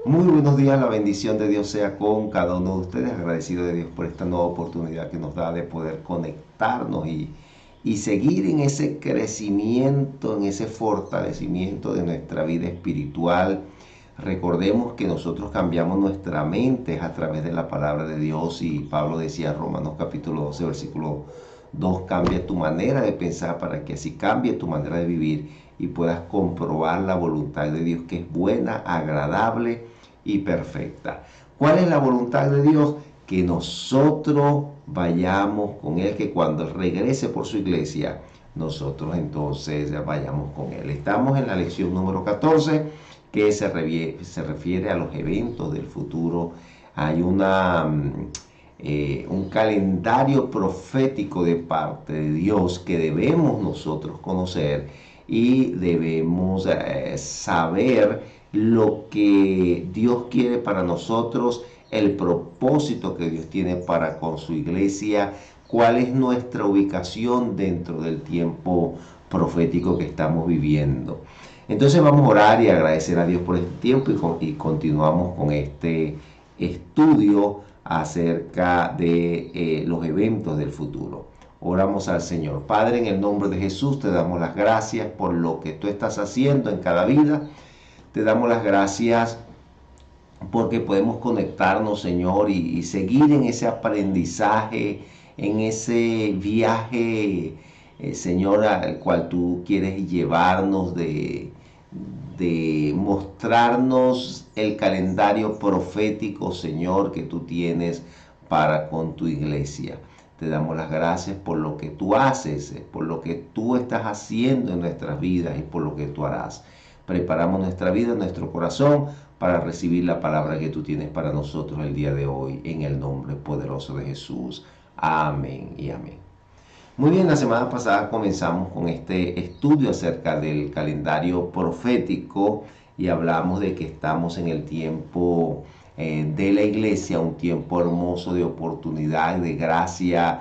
Muy buenos días, la bendición de Dios sea con cada uno de ustedes. Agradecido de Dios por esta nueva oportunidad que nos da de poder conectarnos y seguir en ese crecimiento, en ese fortalecimiento de nuestra vida espiritual. Recordemos que nosotros cambiamos nuestra mente a través de la palabra de Dios y Pablo decía en Romanos capítulo 12, versículo 2, cambia tu manera de pensar para que así cambie tu manera de vivir y puedas comprobar la voluntad de Dios que es buena, agradable y perfecta. ¿Cuál es la voluntad de Dios? Que nosotros vayamos con Él, que cuando Él regrese por su iglesia, nosotros entonces vayamos con Él. Estamos en la lección número 14, que se refiere a los eventos del futuro. Hay un calendario profético de parte de Dios que debemos nosotros conocer y debemos saber lo que Dios quiere para nosotros, el propósito que Dios tiene para con su iglesia, cuál es nuestra ubicación dentro del tiempo profético que estamos viviendo. Entonces vamos a orar y agradecer a Dios por este tiempo y continuamos con este estudio acerca de los eventos del futuro. Oramos al Señor. Padre, en el nombre de Jesús te damos las gracias por lo que tú estás haciendo en cada vida. Te damos las gracias porque podemos conectarnos, Señor, y seguir en ese aprendizaje, en ese viaje, Señor, al cual tú quieres llevarnos de mostrarnos el calendario profético, Señor, que tú tienes para con tu iglesia. Te damos las gracias por lo que tú haces, por lo que tú estás haciendo en nuestras vidas y por lo que tú harás. Preparamos nuestra vida, nuestro corazón para recibir la palabra que tú tienes para nosotros el día de hoy, en el nombre poderoso de Jesús. Amén y amén. Muy bien, la semana pasada comenzamos con este estudio acerca del calendario profético y hablamos de que estamos en el tiempo de la iglesia, un tiempo hermoso de oportunidad, de gracia,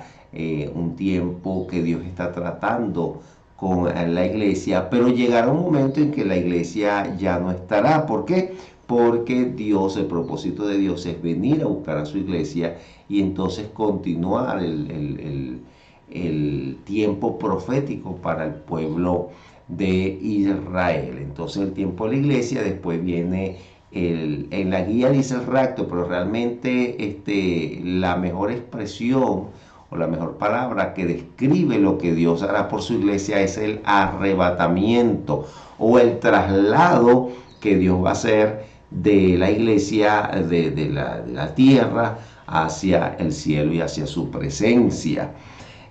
un tiempo que Dios está tratando con la iglesia, pero llegará un momento en que la iglesia ya no estará. ¿Por qué? Porque Dios, el propósito de Dios es venir a buscar a su iglesia y entonces continuar el tiempo profético para el pueblo de Israel. Entonces el tiempo de la iglesia, después viene en la guía dice el rapto, pero realmente la mejor expresión o la mejor palabra que describe lo que Dios hará por su iglesia es el arrebatamiento o el traslado que Dios va a hacer de la iglesia, de la tierra hacia el cielo y hacia su presencia.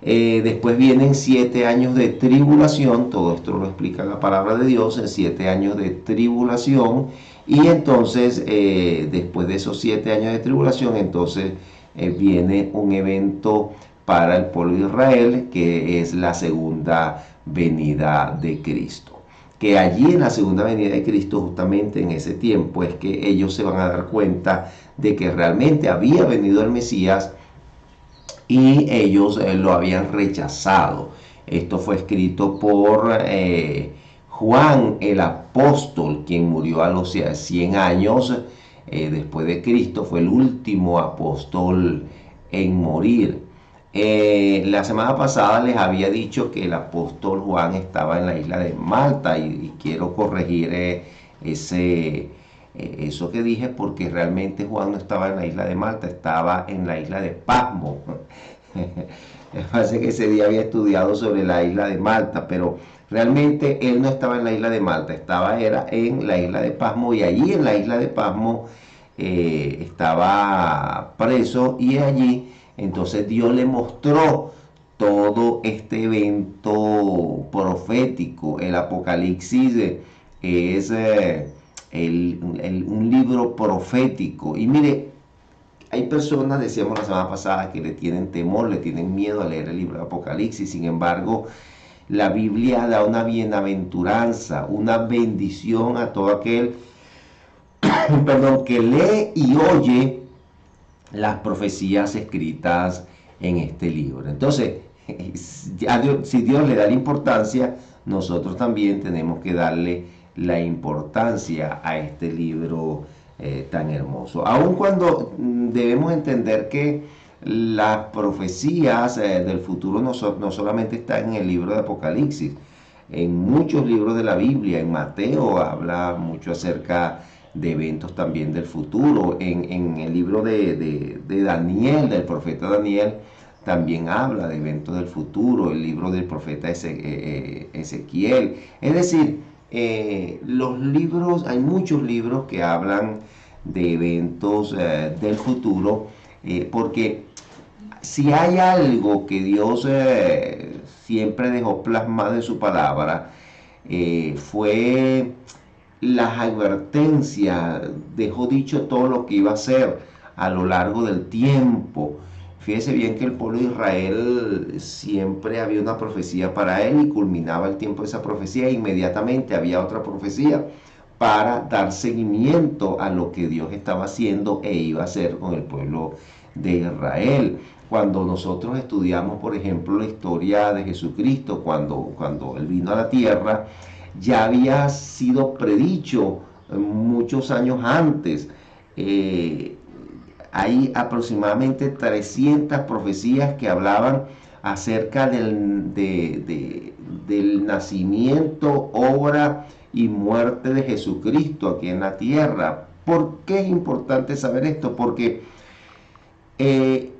Después vienen 7 años de tribulación, todo esto lo explica la palabra de Dios, en 7 años de tribulación, y entonces después de esos 7 años de tribulación, entonces viene un evento para el pueblo de Israel, que es la segunda venida de Cristo. Que allí en la segunda venida de Cristo, justamente en ese tiempo, es que ellos se van a dar cuenta de que realmente había venido el Mesías y ellos lo habían rechazado. Esto fue escrito por Juan el apóstol, quien murió a los 100 años después de Cristo, fue el último apóstol en morir. La semana pasada les había dicho que el apóstol Juan estaba en la isla de Malta y quiero corregir eso que dije, porque realmente Juan no estaba en la isla de Malta, estaba en la isla de Pasmo. Me parece que ese día había estudiado sobre la isla de Malta, pero realmente él no estaba en la isla de Malta, era en la isla de Pasmo, y allí en la isla de Pasmo estaba preso, y allí entonces Dios le mostró todo este evento profético. El Apocalipsis es un libro profético. Y mire, hay personas, decíamos la semana pasada, que le tienen temor, le tienen miedo a leer el libro de Apocalipsis. Sin embargo, la Biblia da una bienaventuranza, una bendición a todo aquel perdón, que lee y oye las profecías escritas en este libro. Entonces, si Dios le da la importancia, nosotros también tenemos que darle la importancia a este libro tan hermoso. Aun cuando debemos entender que las profecías del futuro no solamente están en el libro de Apocalipsis, en muchos libros de la Biblia, en Mateo habla mucho acerca de eventos también del futuro, en el libro de Daniel, del profeta Daniel, también habla de eventos del futuro, el libro del profeta Ezequiel. Es decir, los libros, hay muchos libros que hablan de eventos del futuro, porque si hay algo que Dios siempre dejó plasmado en su palabra, fue las advertencias, dejó dicho todo lo que iba a hacer a lo largo del tiempo. Fíjese bien que el pueblo de Israel siempre había una profecía para él y culminaba el tiempo de esa profecía e inmediatamente había otra profecía para dar seguimiento a lo que Dios estaba haciendo e iba a hacer con el pueblo de Israel. Cuando nosotros estudiamos, por ejemplo, la historia de Jesucristo, cuando Él vino a la tierra, ya había sido predicho muchos años antes. Eh, Hay aproximadamente 300 profecías que hablaban acerca del nacimiento, obra y muerte de Jesucristo aquí en la tierra. ¿Por qué es importante saber esto? Porque eh,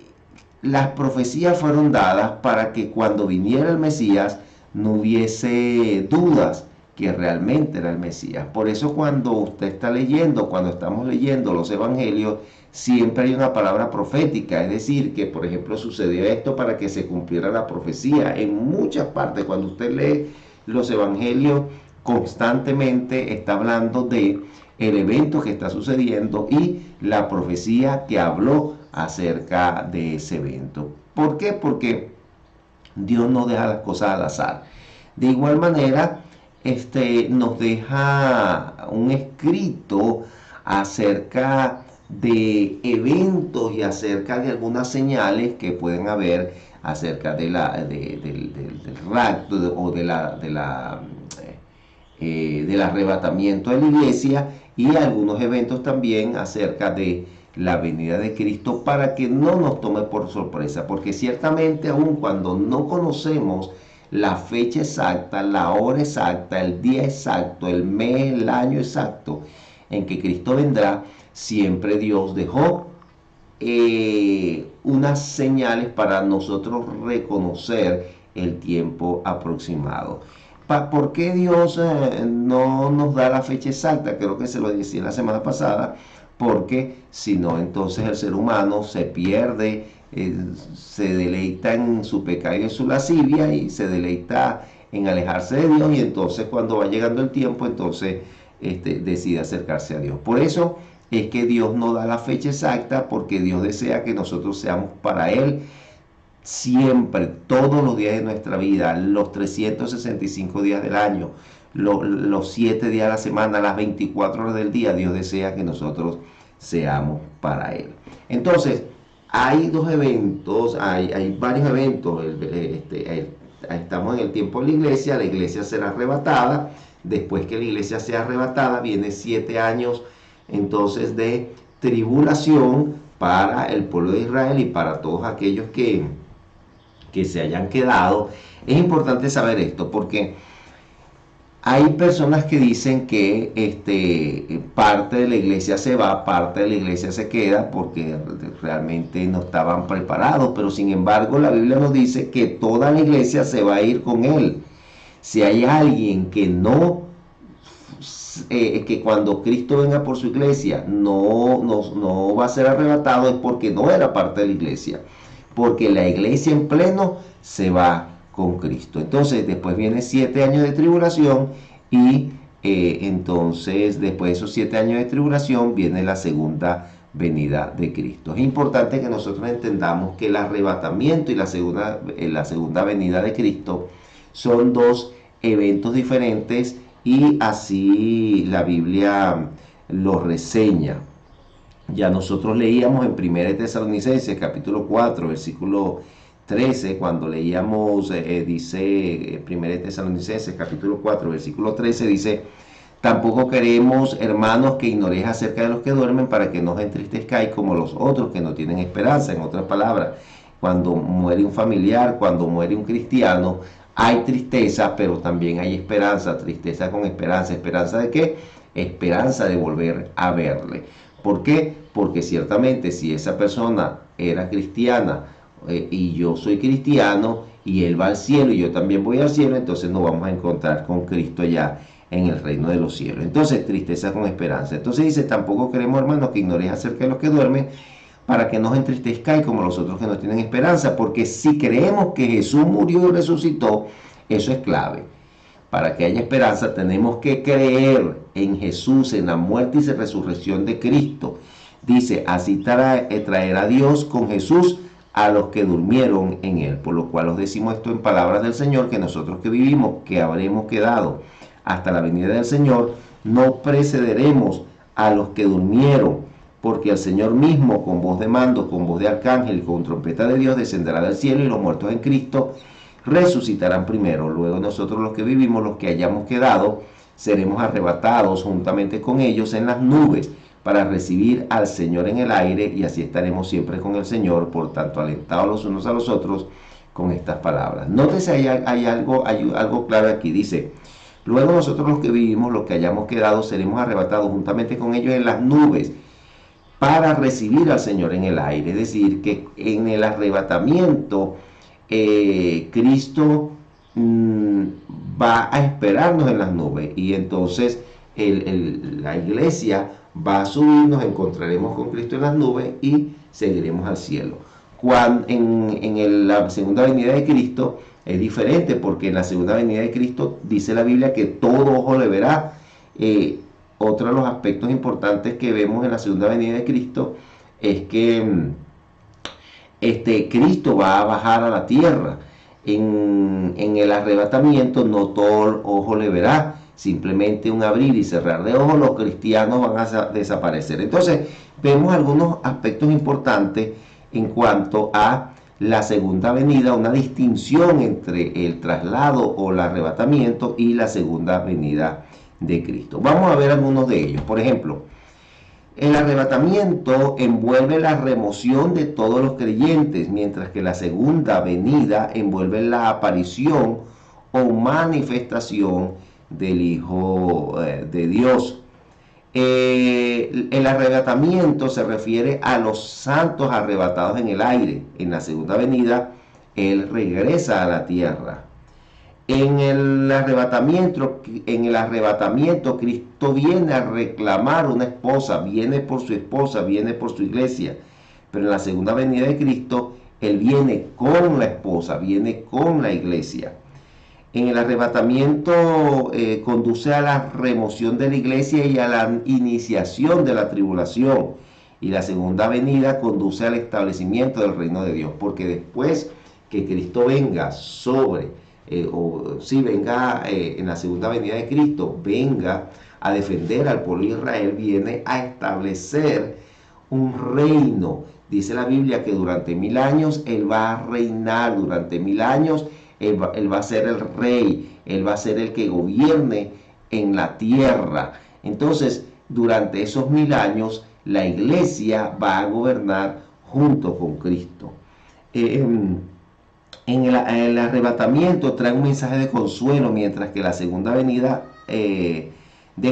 las profecías fueron dadas para que cuando viniera el Mesías no hubiese dudas que realmente era el Mesías. Por eso cuando usted está leyendo, cuando estamos leyendo los evangelios, siempre hay una palabra profética, es decir, que por ejemplo sucedió esto para que se cumpliera la profecía. En muchas partes, cuando usted lee los evangelios, constantemente está hablando de el evento que está sucediendo y la profecía que habló acerca de ese evento. ¿Por qué? Porque Dios no deja las cosas al azar. De igual manera, nos deja un escrito acerca de eventos y acerca de algunas señales que pueden haber acerca del rapto o del arrebatamiento de la iglesia y algunos eventos también acerca de la venida de Cristo para que no nos tome por sorpresa, porque ciertamente aun cuando no conocemos la fecha exacta, la hora exacta, el día exacto, el mes, el año exacto en que Cristo vendrá, siempre Dios dejó unas señales para nosotros reconocer el tiempo aproximado. ¿Por qué Dios no nos da la fecha exacta? Creo que se lo decía la semana pasada, porque si no, entonces el ser humano se pierde, se deleita en su pecado y en su lascivia y se deleita en alejarse de Dios y entonces cuando va llegando el tiempo, entonces decide acercarse a Dios. Por eso es que Dios no da la fecha exacta, porque Dios desea que nosotros seamos para Él siempre, todos los días de nuestra vida, los 365 días del año, los 7 días de la semana, las 24 horas del día. Dios desea que nosotros seamos para Él. Entonces, hay dos eventos, hay varios eventos. Estamos en el tiempo de la iglesia será arrebatada. Después que la iglesia sea arrebatada, viene 7 años entonces de tribulación para el pueblo de Israel y para todos aquellos que se hayan quedado. Es importante saber esto porque hay personas que dicen que parte de la iglesia se va, parte de la iglesia se queda porque realmente no estaban preparados, pero sin embargo la Biblia nos dice que toda la iglesia se va a ir con Él. Si hay alguien que que cuando Cristo venga por su iglesia no va a ser arrebatado, es porque no era parte de la iglesia, porque la iglesia en pleno se va con Cristo. Entonces después viene 7 años de tribulación y entonces después de esos 7 años de tribulación viene la segunda venida de Cristo. Es importante que nosotros entendamos que el arrebatamiento y la segunda venida de Cristo son dos eventos diferentes y así la Biblia lo reseña. Ya nosotros leíamos en 1 Tesalonicenses capítulo 4 versículo 13, cuando leíamos, dice 1 Tesalonicenses capítulo 4 versículo 13, dice: Tampoco queremos, hermanos, que ignoréis acerca de los que duermen para que no os entristezcáis como los otros que no tienen esperanza. En otras palabras, cuando muere un familiar, cuando muere un cristiano, hay tristeza, pero también hay esperanza. Tristeza con esperanza. ¿Esperanza de qué? Esperanza de volver a verle. ¿Por qué? Porque ciertamente si esa persona era cristiana y yo soy cristiano y él va al cielo y yo también voy al cielo, entonces nos vamos a encontrar con Cristo allá en el reino de los cielos. Entonces, tristeza con esperanza. Entonces dice, tampoco queremos, hermanos, que ignoréis acerca de los que duermen, para que no os entristezcáis como los otros que no tienen esperanza, porque si creemos que Jesús murió y resucitó, eso es clave. Para que haya esperanza tenemos que creer en Jesús, en la muerte y resurrección de Cristo. Dice, así traerá Dios con Jesús a los que durmieron en él. Por lo cual os decimos esto en palabras del Señor, que nosotros que vivimos, que habremos quedado hasta la venida del Señor, no precederemos a los que durmieron, porque el Señor mismo, con voz de mando, con voz de arcángel, con trompeta de Dios, descenderá del cielo, y los muertos en Cristo resucitarán primero. Luego nosotros los que vivimos, los que hayamos quedado, seremos arrebatados juntamente con ellos en las nubes para recibir al Señor en el aire, y así estaremos siempre con el Señor. Por tanto, alentados los unos a los otros con estas palabras. Nótese, hay algo claro aquí. Dice, luego nosotros los que vivimos, los que hayamos quedado, seremos arrebatados juntamente con ellos en las nubes para recibir al Señor en el aire. Es decir, que en el arrebatamiento Cristo va a esperarnos en las nubes, y entonces la iglesia va a subir, nos encontraremos con Cristo en las nubes y seguiremos al cielo. La segunda venida de Cristo es diferente, porque en la segunda venida de Cristo dice la Biblia que todo ojo le verá. Otro de los aspectos importantes que vemos en la segunda venida de Cristo es que Cristo va a bajar a la tierra. En el arrebatamiento no todo ojo le verá, simplemente un abrir y cerrar de ojos, los cristianos van a desaparecer. Entonces vemos algunos aspectos importantes en cuanto a la segunda venida, una distinción entre el traslado o el arrebatamiento y la segunda venida de Cristo. Vamos a ver algunos de ellos. Por ejemplo, el arrebatamiento envuelve la remoción de todos los creyentes, mientras que la segunda venida envuelve la aparición o manifestación del Hijo de Dios. El arrebatamiento se refiere a los santos arrebatados en el aire. En la segunda venida, Él regresa a la tierra. En el arrebatamiento, Cristo viene a reclamar una esposa, viene por su esposa, viene por su iglesia. Pero en la segunda venida de Cristo, Él viene con la esposa, viene con la iglesia. En el arrebatamiento conduce a la remoción de la iglesia y a la iniciación de la tribulación. Y la segunda venida conduce al establecimiento del reino de Dios, porque después que Cristo venga venga en la segunda venida de Cristo, venga a defender al pueblo de Israel, viene a establecer un reino. Dice la Biblia que durante 1000 años Él va a reinar, durante 1000 años Él va a ser el rey, Él va a ser el que gobierne en la tierra. Entonces, durante esos 1000 años, la iglesia va a gobernar junto con Cristo. El arrebatamiento trae un mensaje de consuelo, mientras que la segunda venida de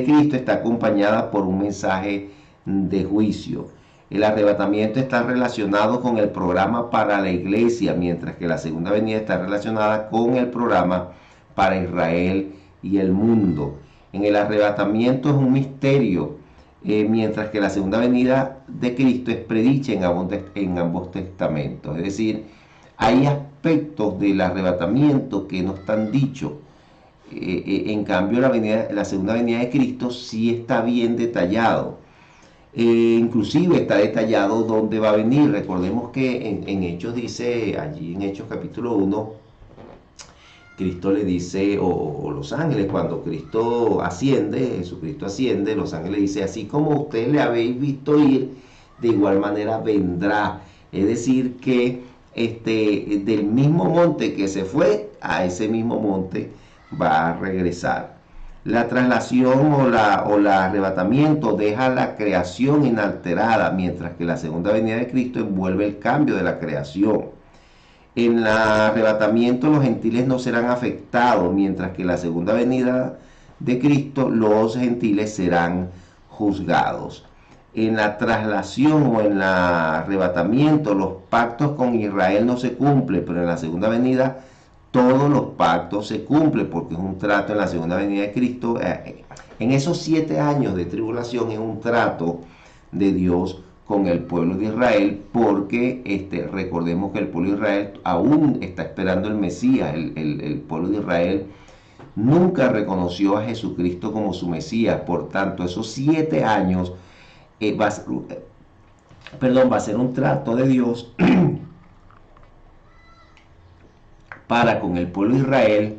Cristo está acompañada por un mensaje de juicio. El arrebatamiento está relacionado con el programa para la iglesia, mientras que la segunda venida está relacionada con el programa para Israel y el mundo. En el arrebatamiento es un misterio, mientras que la segunda venida de Cristo es predicha en ambos testamentos. Es decir, hay aspectos del arrebatamiento que no están dichos. En cambio, la segunda venida de Cristo sí está bien detallado. Inclusive está detallado dónde va a venir. Recordemos que en Hechos dice, allí en Hechos capítulo 1, Cristo le dice, o los ángeles, cuando Cristo asciende, Jesucristo asciende, los ángeles dicen, así como ustedes le habéis visto ir, de igual manera vendrá. Es decir, que del mismo monte que se fue, a ese mismo monte va a regresar. La traslación o la arrebatamiento deja la creación inalterada, mientras que la segunda venida de Cristo envuelve el cambio de la creación. En el arrebatamiento los gentiles no serán afectados, mientras que en la segunda venida de Cristo los gentiles serán juzgados. En la traslación o en el arrebatamiento los pactos con Israel no se cumplen, pero en la segunda venida todos los pactos se cumplen, porque es un trato en la segunda venida de Cristo. En esos 7 años de tribulación es un trato de Dios con el pueblo de Israel, porque recordemos que el pueblo de Israel aún está esperando el Mesías. El pueblo de Israel nunca reconoció a Jesucristo como su Mesías. Por tanto, esos 7 años va a ser un trato de Dios para con el pueblo de Israel,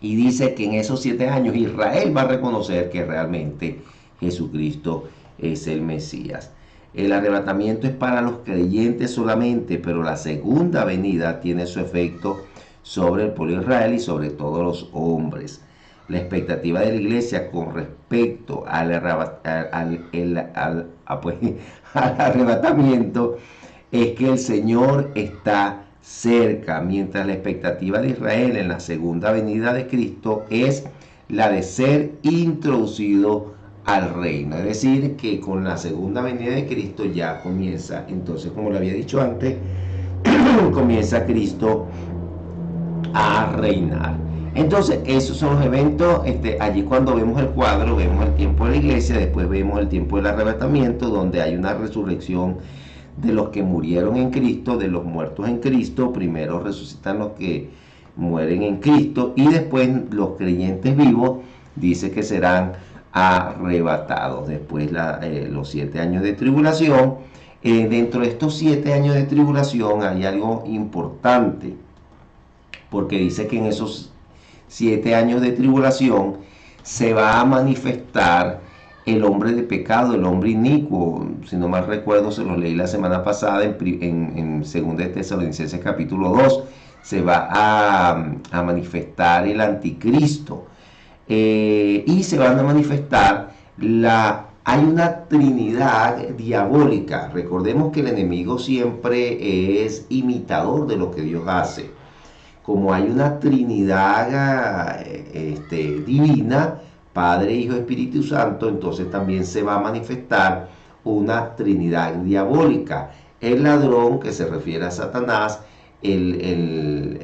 y dice que en esos 7 años Israel va a reconocer que realmente Jesucristo es el Mesías. El arrebatamiento es para los creyentes solamente, pero la segunda venida tiene su efecto sobre el pueblo de Israel y sobre todos los hombres. La expectativa de la iglesia con respecto al arrebatamiento es que el Señor está cerca, mientras la expectativa de Israel en la segunda venida de Cristo es la de ser introducido al reino. Es decir, que con la segunda venida de Cristo ya comienza, entonces, como lo había dicho antes, comienza Cristo a reinar. Entonces, esos son los eventos. Allí cuando vemos el cuadro, vemos el tiempo de la iglesia, después vemos el tiempo del arrebatamiento, donde hay una resurrección de los que murieron en Cristo, de los muertos en Cristo. Primero resucitan los que mueren en Cristo, y después los creyentes vivos dice que serán arrebatados. Después los 7 años de tribulación. Dentro de estos 7 años de tribulación hay algo importante, porque dice que en esos 7 años de tribulación se va a manifestar el hombre de pecado, el hombre inicuo. Si no mal recuerdo, se los leí la semana pasada en 2 de Tesalonicenses capítulo 2. Se va a manifestar el anticristo, y se van a manifestar hay una trinidad diabólica. Recordemos que el enemigo siempre es imitador de lo que Dios hace. Como hay una trinidad divina, Padre, Hijo, Espíritu Santo, entonces también se va a manifestar una trinidad diabólica. El ladrón, que se refiere a Satanás, el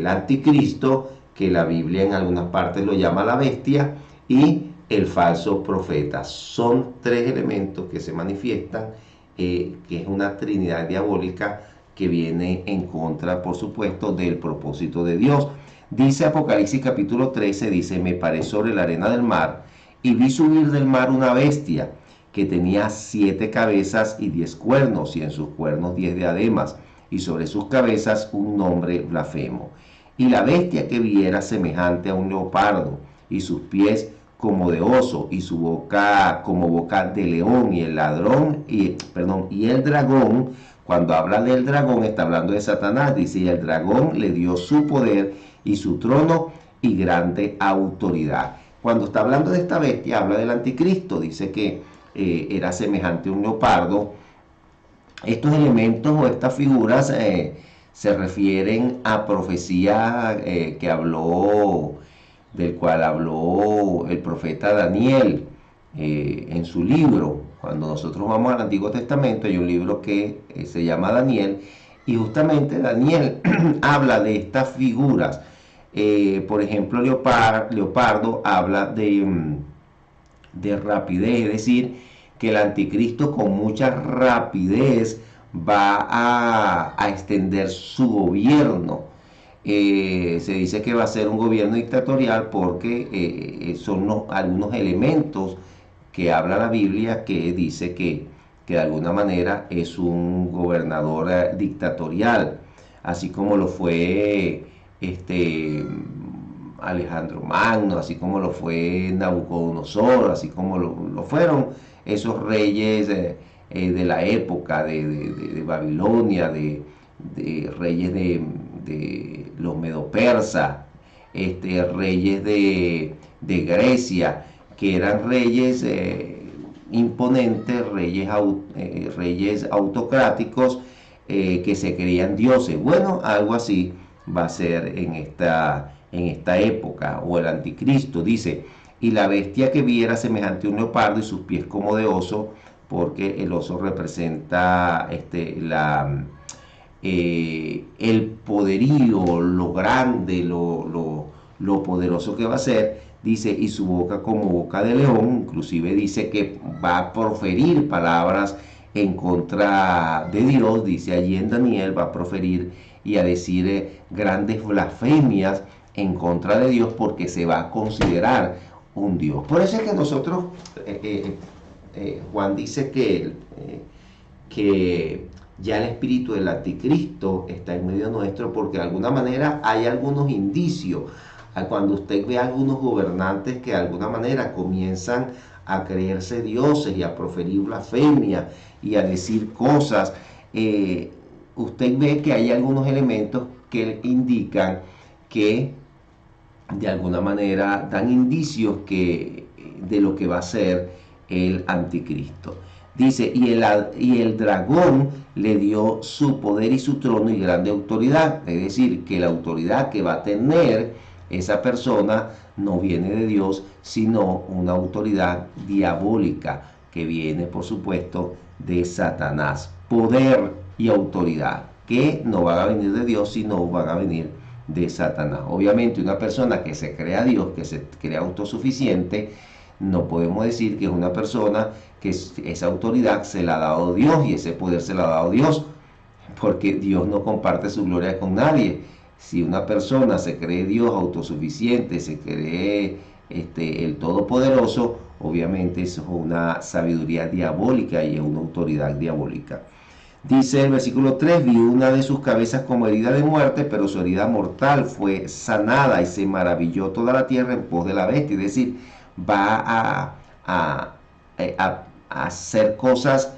anticristo, que la Biblia en algunas partes lo llama la bestia, y el falso profeta. Son 3 elementos que se manifiestan, que es una trinidad diabólica que viene en contra, por supuesto, del propósito de Dios. Dice Apocalipsis capítulo 13, dice: me paré sobre la arena del mar y vi subir del mar una bestia que tenía 7 cabezas y 10 cuernos, y en sus cuernos 10 diademas, y sobre sus cabezas un nombre blasfemo. Y la bestia que vi era semejante a un leopardo, y sus pies como de oso, y su boca como boca de león. Y el dragón, cuando habla del dragón, está hablando de Satanás. Dice: y el dragón le dio su poder y su trono y grande autoridad. Cuando está hablando de esta bestia, habla del anticristo. Dice que era semejante a un leopardo. Estos elementos o estas figuras se refieren a profecía del cual habló el profeta Daniel en su libro. Cuando nosotros vamos al Antiguo Testamento, hay un libro que se llama Daniel, y justamente Daniel habla de estas figuras. Por ejemplo, leopardo habla de rapidez, es decir, que el anticristo con mucha rapidez va a extender su gobierno. Se dice que va a ser un gobierno dictatorial porque son algunos elementos que habla la Biblia, que dice que de alguna manera es un gobernador dictatorial, así como lo fue Alejandro Magno, así como lo fue Nabucodonosor, así como lo fueron esos reyes de la época de Babilonia, de reyes de los medo-persas. reyes de Grecia, que eran reyes imponentes, reyes autocráticos, que se creían dioses. Bueno, algo así va a ser en esta época, o el anticristo. Dice, y la bestia que viera semejante a un leopardo y sus pies como de oso, porque el oso representa el poderío, lo grande, lo poderoso que va a ser. Dice, y su boca como boca de león, inclusive dice que va a proferir palabras en contra de Dios, dice allí en Daniel, va a proferir y a decir grandes blasfemias en contra de Dios, porque se va a considerar un Dios. Por eso es que nosotros, Juan dice que ya el espíritu del anticristo está en medio nuestro, porque de alguna manera hay algunos indicios. Cuando usted ve a algunos gobernantes que de alguna manera comienzan a creerse dioses y a proferir blasfemia y a decir cosas, usted ve que hay algunos elementos que indican que de alguna manera dan indicios de lo que va a ser el anticristo. Dice, y el dragón le dio su poder y su trono y grande autoridad. Es decir, que la autoridad que va a tener esa persona no viene de Dios, sino una autoridad diabólica que viene, por supuesto, de Satanás. Poder y autoridad que no van a venir de Dios, sino van a venir de Satanás. Obviamente una persona que se crea Dios, que se crea autosuficiente, no podemos decir que es una persona que esa autoridad se la ha dado Dios y ese poder se la ha dado Dios, porque Dios no comparte su gloria con nadie. Si una persona se cree Dios autosuficiente, se cree el Todopoderoso, obviamente eso es una sabiduría diabólica y es una autoridad diabólica. Dice el versículo 3, vi una de sus cabezas como herida de muerte, pero su herida mortal fue sanada, y se maravilló toda la tierra en pos de la bestia. Es decir, va a hacer cosas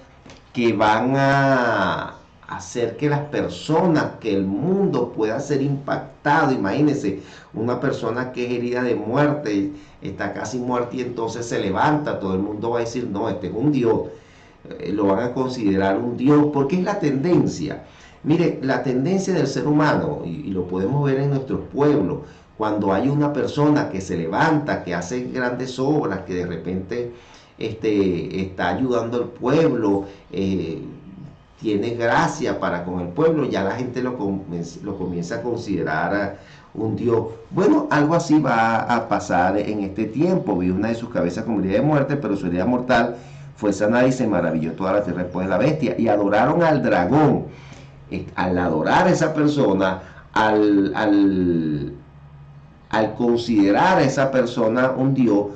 que van a hacer que las personas, que el mundo pueda ser impactado. Imagínense, una persona que es herida de muerte, está casi muerta y entonces se levanta, todo el mundo va a decir, no, este es un Dios. Lo van a considerar un Dios, porque es la tendencia. Mire, la tendencia del ser humano, y lo podemos ver en nuestros pueblos, cuando hay una persona que se levanta, que hace grandes obras, que de repente está ayudando al pueblo, tiene gracia para con el pueblo, ya la gente lo comienza a considerar un Dios. Bueno, algo así va a pasar en este tiempo. Vi una de sus cabezas como herida de muerte, pero su herida mortal fue sanada, y se maravilló toda la tierra después de la bestia. Y adoraron al dragón. Al adorar a esa persona, al considerar a esa persona un Dios,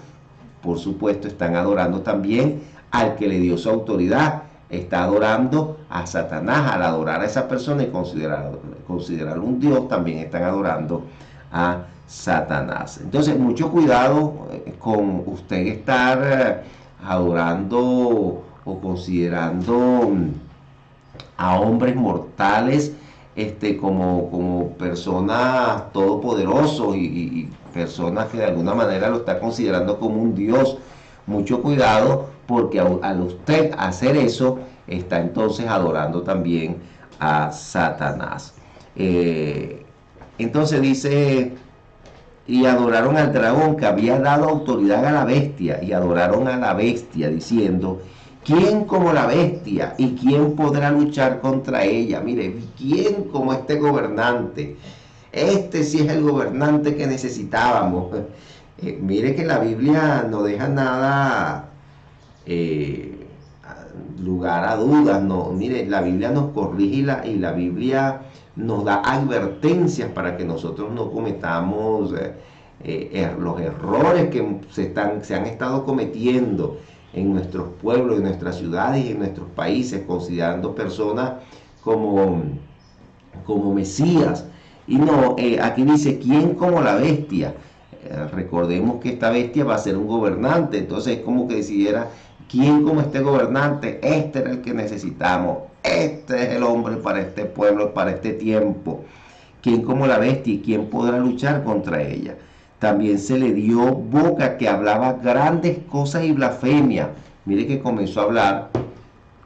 por supuesto están adorando también al que le dio su autoridad. Está adorando a Satanás. Al adorar a esa persona y considerarlo un Dios, también están adorando a Satanás. Entonces, mucho cuidado con usted estar adorando o considerando a hombres mortales como personas todopoderosos y personas que de alguna manera lo está considerando como un Dios. Mucho cuidado, porque al usted hacer eso, está entonces adorando también a Satanás. Entonces dice, y adoraron al dragón que había dado autoridad a la bestia, y adoraron a la bestia diciendo, ¿quién como la bestia? ¿Y quién podrá luchar contra ella? Mire, ¿quién como este gobernante? Este sí es el gobernante que necesitábamos. Mire que la Biblia no deja nada lugar a dudas. No, mire, la Biblia nos corrige y la Biblia nos da advertencias para que nosotros no cometamos los errores que se han estado cometiendo en nuestros pueblos, en nuestras ciudades y en nuestros países, considerando personas como Mesías. Y no, aquí dice, ¿quién como la bestia? Recordemos que esta bestia va a ser un gobernante, entonces es como que decidiera, ¿quién como este gobernante? Este era el que necesitamos, este es el hombre para este pueblo, para este tiempo. ¿Quién como la bestia y quién podrá luchar contra ella? También se le dio boca que hablaba grandes cosas y blasfemia. Mire que comenzó a hablar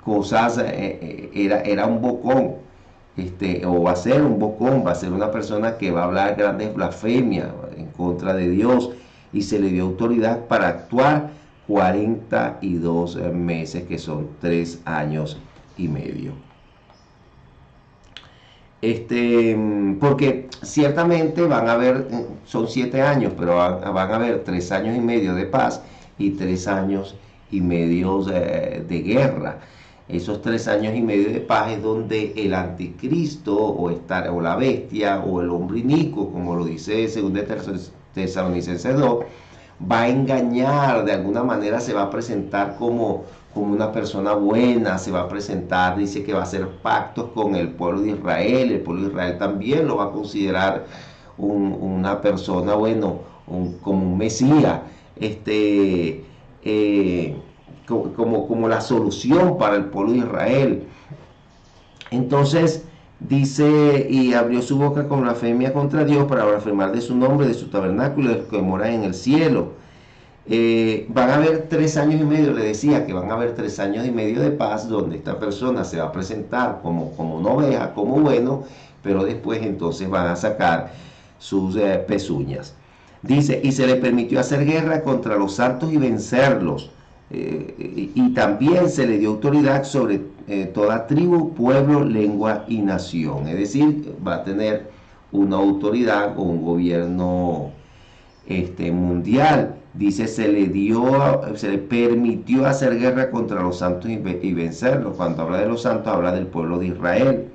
cosas, era un bocón, o va a ser un bocón, va a ser una persona que va a hablar grandes blasfemias en contra de Dios, y se le dio autoridad para actuar 42 meses, que son 3 años y medio. Porque ciertamente van a haber, son 7 años, pero van a haber 3 años y medio de paz y 3 años y medio de guerra. Esos 3 años y medio de paz es donde el anticristo o la bestia o el hombre inicuo, como lo dice 2 Tesalonicenses 2, va a engañar, de alguna manera se va a presentar como una persona buena, se va a presentar, dice que va a hacer pactos con el pueblo de Israel. El pueblo de Israel también lo va a considerar una persona, bueno, como un mesías, como la solución para el pueblo de Israel. Entonces dice, y abrió su boca con blasfemia contra Dios para blasfemar de su nombre, de su tabernáculo, de los que moran en el cielo. Van a haber 3 años y medio, le decía que van a haber 3 años y medio de paz, donde esta persona se va a presentar como una oveja, como bueno, pero después entonces van a sacar sus pezuñas. Dice, y se le permitió hacer guerra contra los santos y vencerlos. Y también se le dio autoridad sobre toda tribu, pueblo, lengua y nación. Es decir, va a tener una autoridad o un gobierno mundial. Dice, se le permitió hacer guerra contra los santos y vencerlos. Cuando habla de los santos, habla del pueblo de Israel.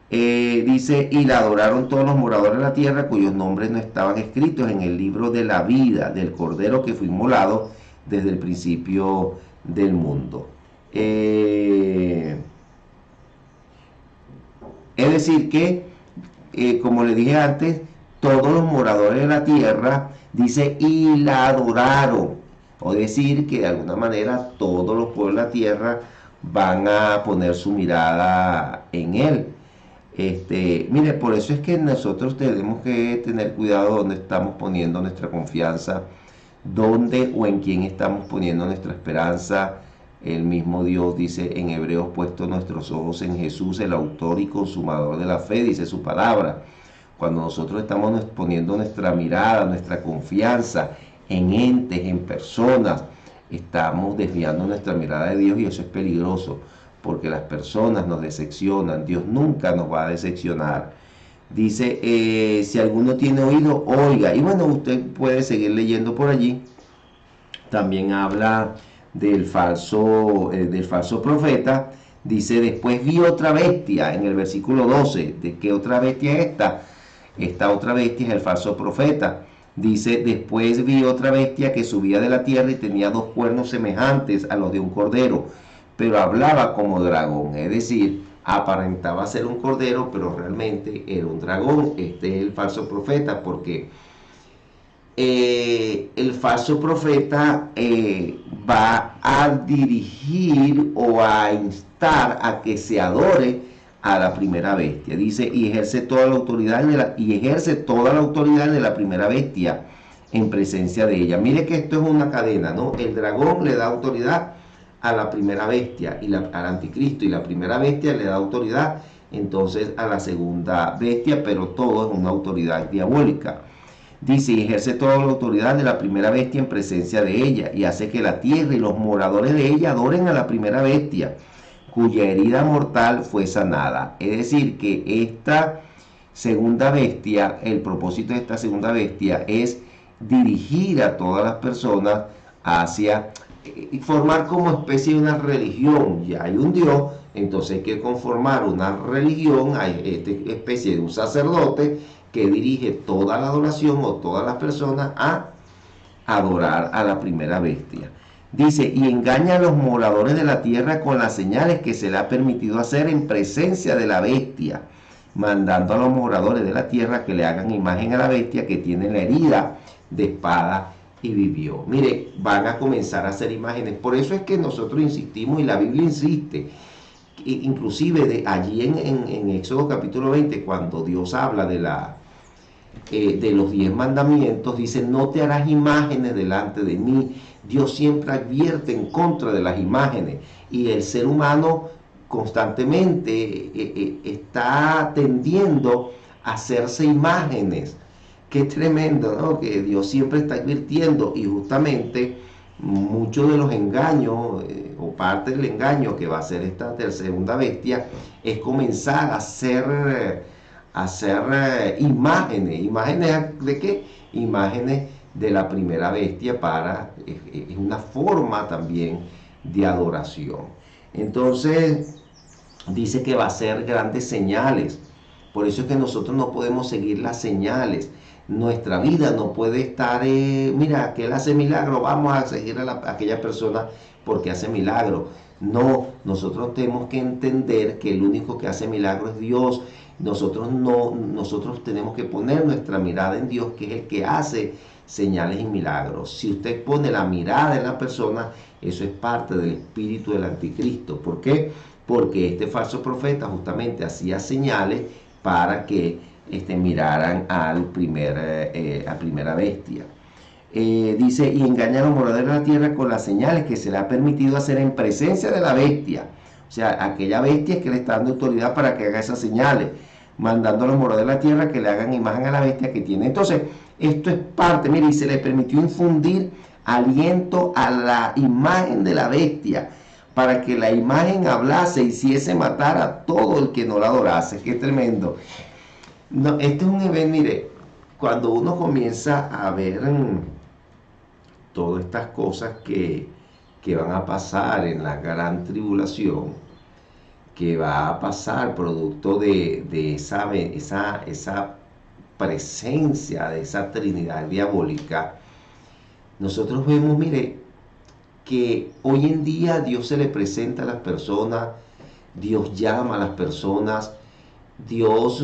Dice, y la adoraron todos los moradores de la tierra, cuyos nombres no estaban escritos en el libro de la vida del Cordero que fue inmolado desde el principio del mundo. Es decir que, como le dije antes, todos los moradores de la tierra, dice, y la adoraron. O decir que de alguna manera todos los pueblos de la tierra van a poner su mirada en él. Mire, por eso es que nosotros tenemos que tener cuidado donde estamos poniendo nuestra confianza, dónde o en quién estamos poniendo nuestra esperanza. El mismo Dios dice en Hebreos, puesto nuestros ojos en Jesús, el autor y consumador de la fe, dice su palabra. Cuando nosotros estamos poniendo nuestra mirada, nuestra confianza en entes, en personas, estamos desviando nuestra mirada de Dios, y eso es peligroso, porque las personas nos decepcionan. Dios nunca nos va a decepcionar. Dice, si alguno tiene oído, oiga. Y bueno, usted puede seguir leyendo por allí. También habla del falso profeta. Dice, después vi otra bestia, en el versículo 12. ¿De qué otra bestia es esta? Esta otra bestia es el falso profeta. Dice, después vi otra bestia que subía de la tierra y tenía 2 cuernos semejantes a los de un cordero, pero hablaba como dragón. Es decir, aparentaba ser un cordero, pero realmente era un dragón. Este es el falso profeta, porque el falso profeta va a dirigir o a instar a que se adore a la primera bestia. Dice, y ejerce toda la autoridad de la primera bestia en presencia de ella. Mire que esto es una cadena, ¿no? El dragón le da autoridad a la primera bestia, al anticristo, y la primera bestia le da autoridad entonces a la segunda bestia, pero todo es una autoridad diabólica. Dice, y ejerce toda la autoridad de la primera bestia en presencia de ella, y hace que la tierra y los moradores de ella adoren a la primera bestia, cuya herida mortal fue sanada. Es decir, que esta segunda bestia, el propósito de esta segunda bestia es dirigir a todas las personas hacia formar como especie de una religión. Ya hay un Dios, entonces hay que conformar una religión, hay esta especie de un sacerdote que dirige toda la adoración o todas las personas a adorar a la primera bestia. Dice, y engaña a los moradores de la tierra con las señales que se le ha permitido hacer en presencia de la bestia, mandando a los moradores de la tierra que le hagan imagen a la bestia que tiene la herida de espada y vivió. Mire, van a comenzar a hacer imágenes. Por eso es que nosotros insistimos, y la Biblia insiste, inclusive allí en Éxodo capítulo 20, cuando Dios habla de los 10 mandamientos, dice: no te harás imágenes delante de mí. Dios siempre advierte en contra de las imágenes, y el ser humano constantemente está tendiendo a hacerse imágenes. Qué tremendo, ¿no? Que Dios siempre está advirtiendo, y justamente muchos de los engaños, o parte del engaño que va a hacer esta segunda bestia, es comenzar a hacer imágenes. ¿Imágenes de qué? Imágenes de la primera bestia, es una forma también de adoración. Entonces dice que va a hacer grandes señales. Por eso es que nosotros no podemos seguir las señales. Nuestra vida no puede estar, mira, que él hace milagro, vamos a seguir a aquella persona porque hace milagro. No, nosotros tenemos que entender que el único que hace milagro es Dios. Nosotros tenemos que poner nuestra mirada en Dios, que es el que hace señales y milagros. Si usted pone la mirada en la persona, eso es parte del espíritu del anticristo. ¿Por qué? Porque este falso profeta justamente hacía señales para que miraran a la primera bestia. Dice: y engaña a los moradores de la tierra con las señales que se le ha permitido hacer en presencia de la bestia. O sea, aquella bestia es que le está dando autoridad para que haga esas señales, mandando a los moradores de la tierra que le hagan imagen a la bestia que tiene. Entonces, esto es parte, mire, y se le permitió infundir aliento a la imagen de la bestia, para que la imagen hablase y hiciese matar a todo el que no la adorase. Qué tremendo. No, este es un evento, mire, cuando uno comienza a ver todas estas cosas que van a pasar en la gran tribulación, que va a pasar producto de esa presencia de esa Trinidad diabólica, nosotros vemos, mire, que hoy en día Dios se le presenta a las personas, Dios llama a las personas, Dios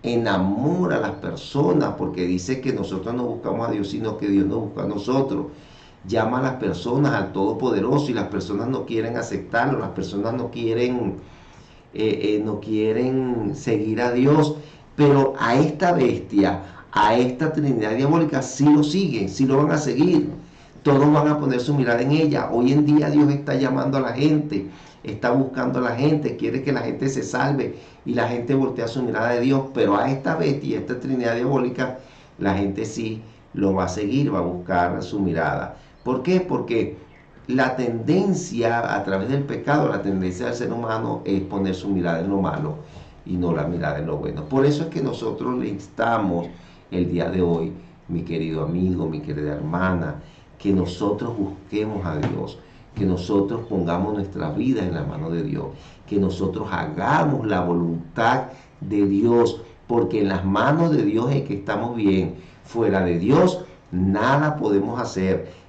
enamora a las personas, porque dice que nosotros no buscamos a Dios, sino que Dios nos busca a nosotros. Llama a las personas al Todopoderoso, y las personas no quieren aceptarlo, las personas no quieren seguir a Dios, pero a esta bestia, a esta Trinidad diabólica, sí lo siguen, sí lo van a seguir. Todos van a poner su mirada en ella. Hoy en día Dios está llamando a la gente, está buscando a la gente, quiere que la gente se salve, y la gente voltea su mirada de Dios. Pero a esta bestia, a esta Trinidad diabólica, la gente sí lo va a seguir, va a buscar su mirada. ¿Por qué? Porque la tendencia a través del pecado, la tendencia del ser humano es poner su mirada en lo malo y no la mirada en lo bueno. Por eso es que nosotros le instamos el día de hoy, mi querido amigo, mi querida hermana, que nosotros busquemos a Dios, que nosotros pongamos nuestra vida en la mano de Dios, que nosotros hagamos la voluntad de Dios, porque en las manos de Dios es que estamos bien. Fuera de Dios nada podemos hacer.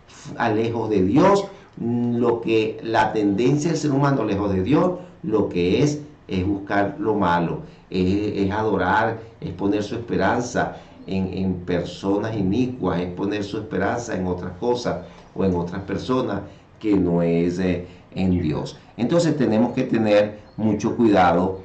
Lejos de Dios, la tendencia del ser humano lejos de Dios, lo que es buscar lo malo, es adorar, es poner su esperanza en personas inicuas, es poner su esperanza en otras cosas o en otras personas, que no es en Dios. Entonces tenemos que tener mucho cuidado.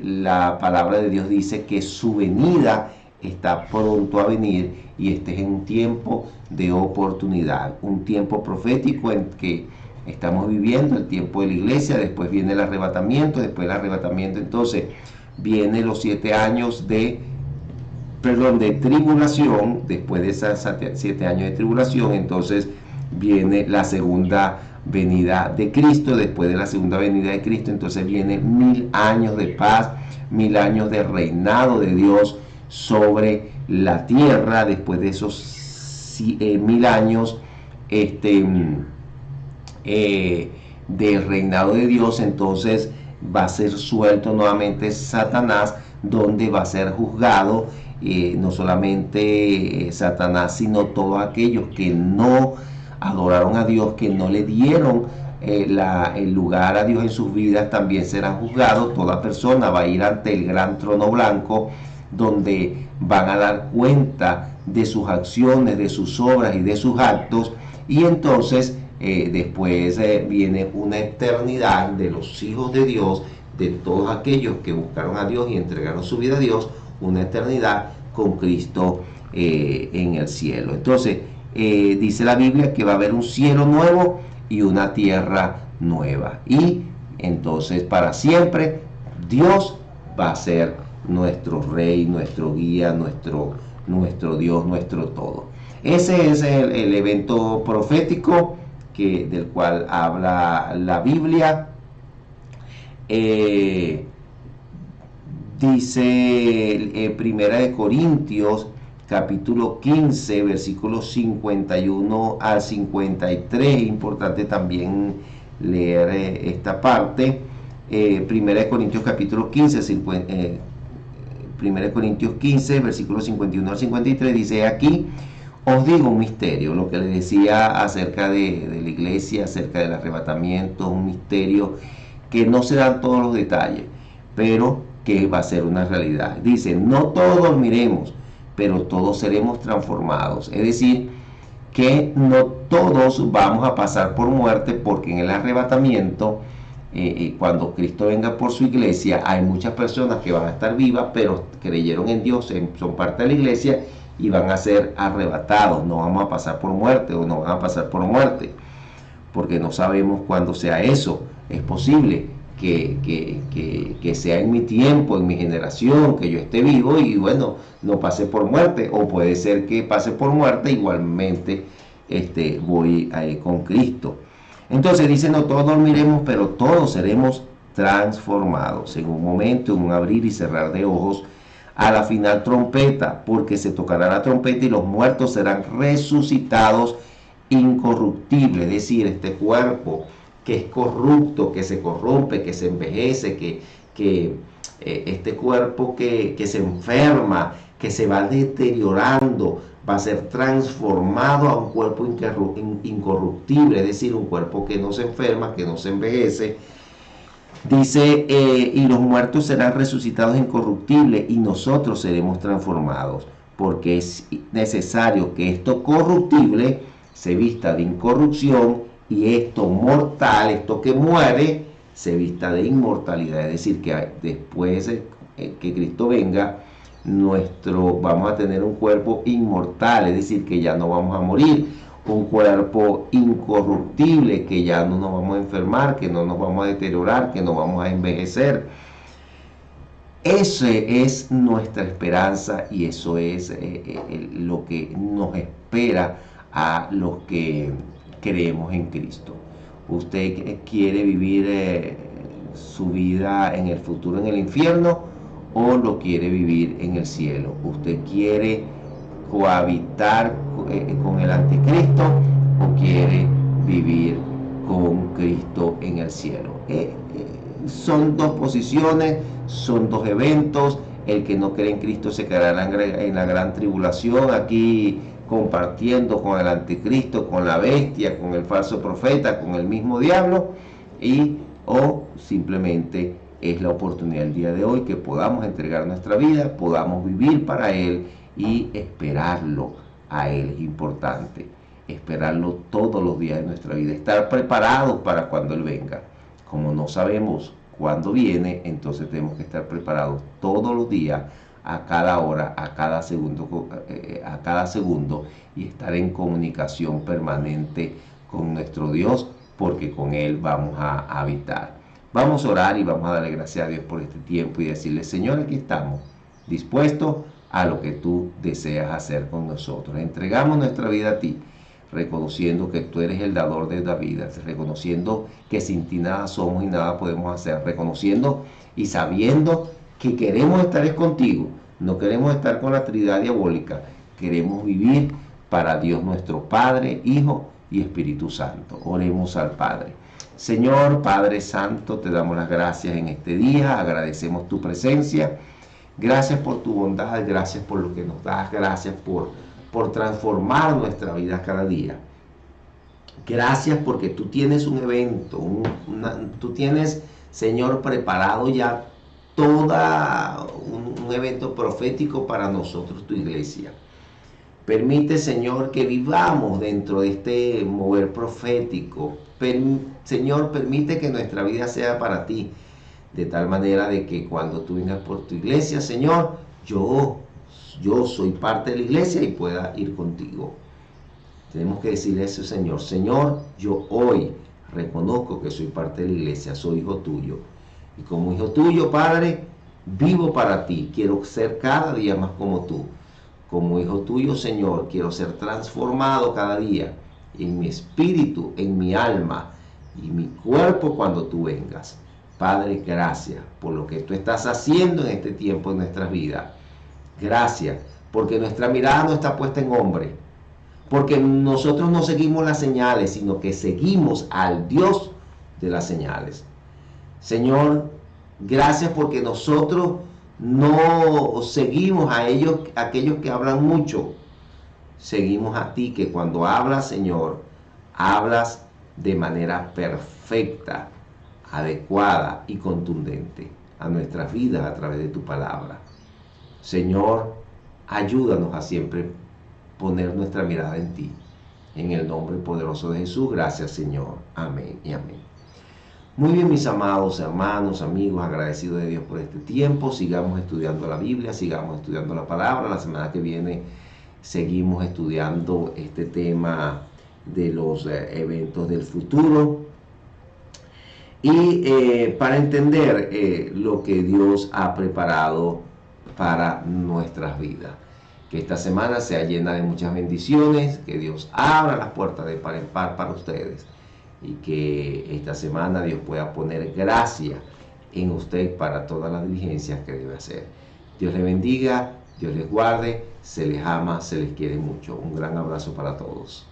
La palabra de Dios dice que su venida está pronto a venir, y este es un tiempo de oportunidad, un tiempo profético en que estamos viviendo, el tiempo de la iglesia. Después viene el arrebatamiento, después del arrebatamiento entonces vienen los 7 años de tribulación. Después de esos 7 años de tribulación, entonces viene la segunda venida de Cristo. Después de la segunda venida de Cristo, entonces viene 1000 años de paz, 1000 años de reinado de Dios sobre la tierra. Después de esos 1000 años del reinado de Dios, entonces va a ser suelto nuevamente Satanás, donde va a ser juzgado no solamente Satanás, sino todos aquellos que no adoraron a Dios, que no le dieron el lugar a Dios en sus vidas, también serán juzgados. Toda persona va a ir ante el gran trono blanco, donde van a dar cuenta de sus acciones, de sus obras y de sus actos. Y entonces Después viene una eternidad de los hijos de Dios, de todos aquellos que buscaron a Dios y entregaron su vida a Dios, una eternidad con Cristo en el cielo. Entonces, dice la Biblia que va a haber un cielo nuevo y una tierra nueva. Y entonces para siempre Dios va a ser nuestro rey, nuestro guía, nuestro Dios, nuestro todo. Ese es el evento profético del cual habla la Biblia. Dice Primera de Corintios capítulo 15 versículos 51 al 53. Importante también leer esta parte. Primera de Corintios capítulo 15 Primera de Corintios 15 versículos 51 al 53 dice: aquí os digo un misterio, lo que les decía acerca de la iglesia, acerca del arrebatamiento, un misterio que no se dan todos los detalles, pero que va a ser una realidad. Dice: no todos dormiremos, pero todos seremos transformados. Es decir, que no todos vamos a pasar por muerte, porque en el arrebatamiento, cuando Cristo venga por su iglesia, hay muchas personas que van a estar vivas, pero creyeron en Dios, son parte de la iglesia y van a ser arrebatados. No vamos a pasar por muerte, o no van a pasar por muerte, porque no sabemos cuándo sea eso. Es posible que sea en mi tiempo, en mi generación, que yo esté vivo y bueno, no pase por muerte, o puede ser que pase por muerte, igualmente voy con Cristo. Entonces dice: no todos dormiremos, pero todos seremos transformados en un momento, en un abrir y cerrar de ojos, a la final trompeta, porque se tocará la trompeta y los muertos serán resucitados incorruptibles. Es decir, este cuerpo que es corrupto, que se corrompe, que se envejece, que este cuerpo que se enferma, que se va deteriorando, va a ser transformado a un cuerpo incorruptible, es decir, un cuerpo que no se enferma, que no se envejece. Dice, y los muertos serán resucitados incorruptibles y nosotros seremos transformados, porque es necesario que esto corruptible se vista de incorrupción y esto mortal, esto que muere, se vista de inmortalidad. Es decir, que después que Cristo venga, vamos a tener un cuerpo inmortal, es decir, que ya no vamos a morir, un cuerpo incorruptible, que ya no nos vamos a enfermar, que no nos vamos a deteriorar, que no vamos a envejecer. Ese es nuestra esperanza y eso es lo que nos espera a los que creemos en Cristo. ¿Usted quiere vivir su vida en el futuro en el infierno o lo quiere vivir en el cielo? ¿Usted quiere cohabitar con el anticristo o quiere vivir con Cristo en el cielo? Son dos posiciones, son dos eventos. El que no cree en Cristo se quedará en la gran tribulación, aquí compartiendo con el anticristo, con la bestia, con el falso profeta, con el mismo diablo, o simplemente es la oportunidad del día de hoy que podamos entregar nuestra vida, podamos vivir para Él y esperarlo a Él. Es importante esperarlo todos los días de nuestra vida, estar preparados para cuando Él venga. Como no sabemos cuándo viene, entonces tenemos que estar preparados todos los días, a cada hora, a cada segundo, y estar en comunicación permanente con nuestro Dios, porque con Él vamos a habitar. Vamos a orar y vamos a darle gracias a Dios por este tiempo y decirle: Señor, aquí estamos, dispuestos a lo que tú deseas hacer con nosotros. Entregamos nuestra vida a ti, reconociendo que tú eres el dador de la vida, reconociendo que sin ti nada somos y nada podemos hacer, reconociendo y sabiendo que queremos estar contigo, no queremos estar con la Trinidad diabólica, queremos vivir para Dios nuestro Padre, Hijo y Espíritu Santo. Oremos al Padre. Señor Padre Santo, te damos las gracias en este día, agradecemos tu presencia, gracias por tu bondad, gracias por lo que nos das, gracias por transformar nuestra vida cada día. Gracias porque tú tienes un evento, tú tienes, Señor, preparado ya un evento profético para nosotros, tu iglesia. Permite, Señor, que vivamos dentro de este mover profético. Señor, permite que nuestra vida sea para ti, de tal manera de que cuando tú vengas por tu iglesia, Señor, yo soy parte de la iglesia y pueda ir contigo. Tenemos que decirle eso, Señor. Señor, yo hoy reconozco que soy parte de la iglesia, soy hijo tuyo. Y como hijo tuyo, Padre, vivo para ti. Quiero ser cada día más como tú. Como hijo tuyo, Señor, quiero ser transformado cada día en mi espíritu, en mi alma y mi cuerpo cuando tú vengas. Padre, gracias por lo que tú estás haciendo en este tiempo en nuestras vidas. Gracias, porque nuestra mirada no está puesta en hombre, porque nosotros no seguimos las señales, sino que seguimos al Dios de las señales. Señor, gracias porque nosotros no seguimos a aquellos que hablan mucho. Seguimos a ti, que cuando hablas, Señor, hablas de manera perfecta, adecuada y contundente a nuestras vidas a través de tu palabra. Señor, ayúdanos a siempre poner nuestra mirada en ti. En el nombre poderoso de Jesús, gracias, Señor. Amén y amén. Muy bien, mis amados hermanos, amigos, agradecidos de Dios por este tiempo. Sigamos estudiando la Biblia, sigamos estudiando la palabra. La semana que viene seguimos estudiando este tema de los eventos del futuro. Y para entender lo que Dios ha preparado para nuestras vidas. Que esta semana sea llena de muchas bendiciones, que Dios abra las puertas de par en par para ustedes y que esta semana Dios pueda poner gracia en usted para todas las diligencias que debe hacer. Dios les bendiga, Dios les guarde, se les ama, se les quiere mucho. Un gran abrazo para todos.